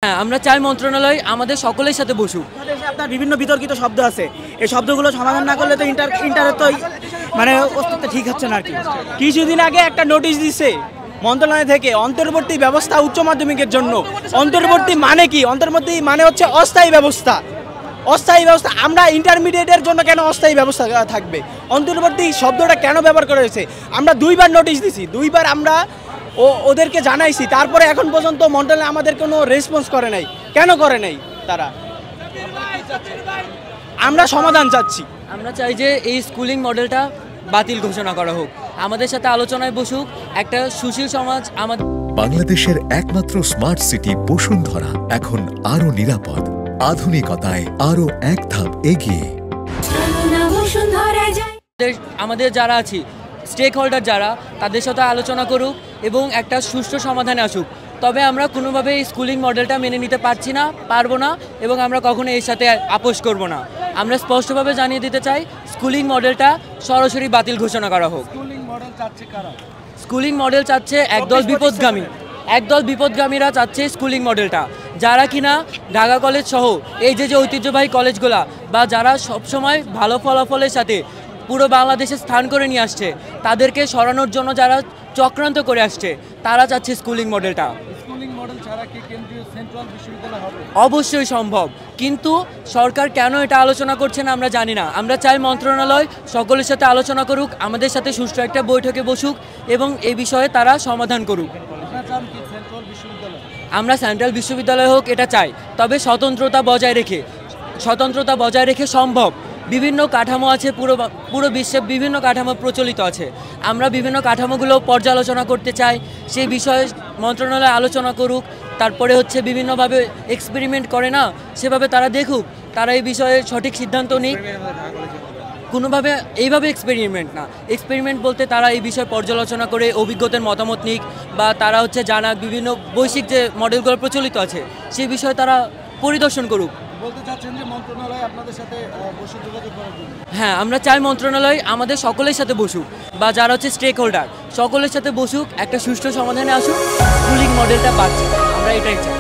হ্যাঁ, আমরা চাই মন্ত্রণালয় আমাদের সকলের সাথে বসুক। আপনার বিভিন্ন বিতর্কিত শব্দ আছে, এই শব্দগুলো সমাধান না করলে তো ইন্টারের তো মানে অস্তিত্ব ঠিক হচ্ছে না আর কি। কিছুদিন আগে একটা নোটিশ দিচ্ছে মন্ত্রণালয় থেকে অন্তর্বর্তী ব্যবস্থা উচ্চ মাধ্যমিকের জন্য। অন্তর্বর্তী মানে কি? অন্তর্বর্তী মানে হচ্ছে অস্থায়ী ব্যবস্থা। অস্থায়ী ব্যবস্থা, আমরা ইন্টারমিডিয়েটের জন্য কেন অস্থায়ী ব্যবস্থা থাকবে? অন্তর্বর্তী শব্দটা কেন ব্যবহার করা হয়েছে? আমরা দুইবার নোটিশ দিছি, দুইবার আমরা ওদেরকে জানাইছি, তারপরে এখন পর্যন্ত মন্ত্রণালয় আমাদের কোনো রেসপন্স করে নাই। কেন করে নাই তারা? আমরা সমাধান চাচ্ছি। আমরা চাই যে এই স্কুলিং মডেলটা বাতিল ঘোষণা করা হোক, আমাদের সাথে আলোচনায় বসুক, একটা সুশীল সমাজ আমাদের। বাংলাদেশের একমাত্র স্মার্ট সিটি বসুন্ধরা এখন আরো নিরাপদ, আধুনিকতায় আরো এক ধাপ এগিয়ে। আমাদের যারা আছি স্টেক হোল্ডার যারা, তাদের সাথে আলোচনা করুক এবং একটা সুষ্ঠু সমাধানে আসুক। তবে আমরা কোনোভাবে এই স্কুলিং মডেলটা মেনে নিতে পারবো না এবং আমরা কখনো এর সাথে আপোষ করব না। আমরা স্পষ্টভাবে জানিয়ে দিতে চাই স্কুলিং মডেলটা সরাসরি বাতিল ঘোষণা করা হোক। স্কুলিং মডেল চাচ্ছে একদল বিপদগামীরা চাচ্ছে স্কুলিং মডেলটা, যারা কিনা ঢাকা কলেজ সহ এই যে ঐতিহ্যবাহী কলেজগুলা বা যারা সবসময় ভালো ফলাফলের সাথে পুরো বাংলাদেশে স্থান করে নিয়ে আসছে, তাদেরকে সরানোর জন্য যারা চক্রান্ত করে আসছে, তারা চাচ্ছে স্কুলিং মডেলটা। অবশ্যই সম্ভব, কিন্তু সরকার কেন এটা আলোচনা করছে না আমরা জানি না। আমরা চাই মন্ত্রণালয় সকলের সাথে আলোচনা করুক, আমাদের সাথে সুষ্ঠু একটা বৈঠকে বসুক এবং এই বিষয়ে তারা সমাধান করুক। আমরা সেন্ট্রাল বিশ্ববিদ্যালয় হোক এটা চাই, তবে স্বতন্ত্রতা বজায় রেখে সম্ভব। বিভিন্ন কাঠামো আছে, পুরো বিশ্বে বিভিন্ন কাঠামো প্রচলিত আছে। আমরা বিভিন্ন কাঠামোগুলো পর্যালোচনা করতে চাই, সেই বিষয়ে মন্ত্রণালয় আলোচনা করুক। তারপরে হচ্ছে বিভিন্নভাবে এক্সপেরিমেন্ট করে না, সেভাবে তারা দেখুক, তারা এই বিষয়ে সঠিক সিদ্ধান্ত নিক। কোনোভাবে এইভাবে এক্সপেরিমেন্ট বলতে তারা এই বিষয়ে পর্যালোচনা করে অভিজ্ঞতার মতামত নিক, বা তারা হচ্ছে জানাক বিভিন্ন বৈশ্বিক যে মডেলগুলো প্রচলিত আছে সেই বিষয়ে তারা পরিদর্শন করুক। হ্যাঁ, আমরা চাই মন্ত্রণালয় আমাদের সকলের সাথে বসুক, বা যারা হচ্ছে স্টেক হোল্ডার সকলের সাথে বসুক, একটা সুষ্ঠু সমাধানে আসুক, স্কুলিং মডেলটা বাদ। আমরা এটাই চাই।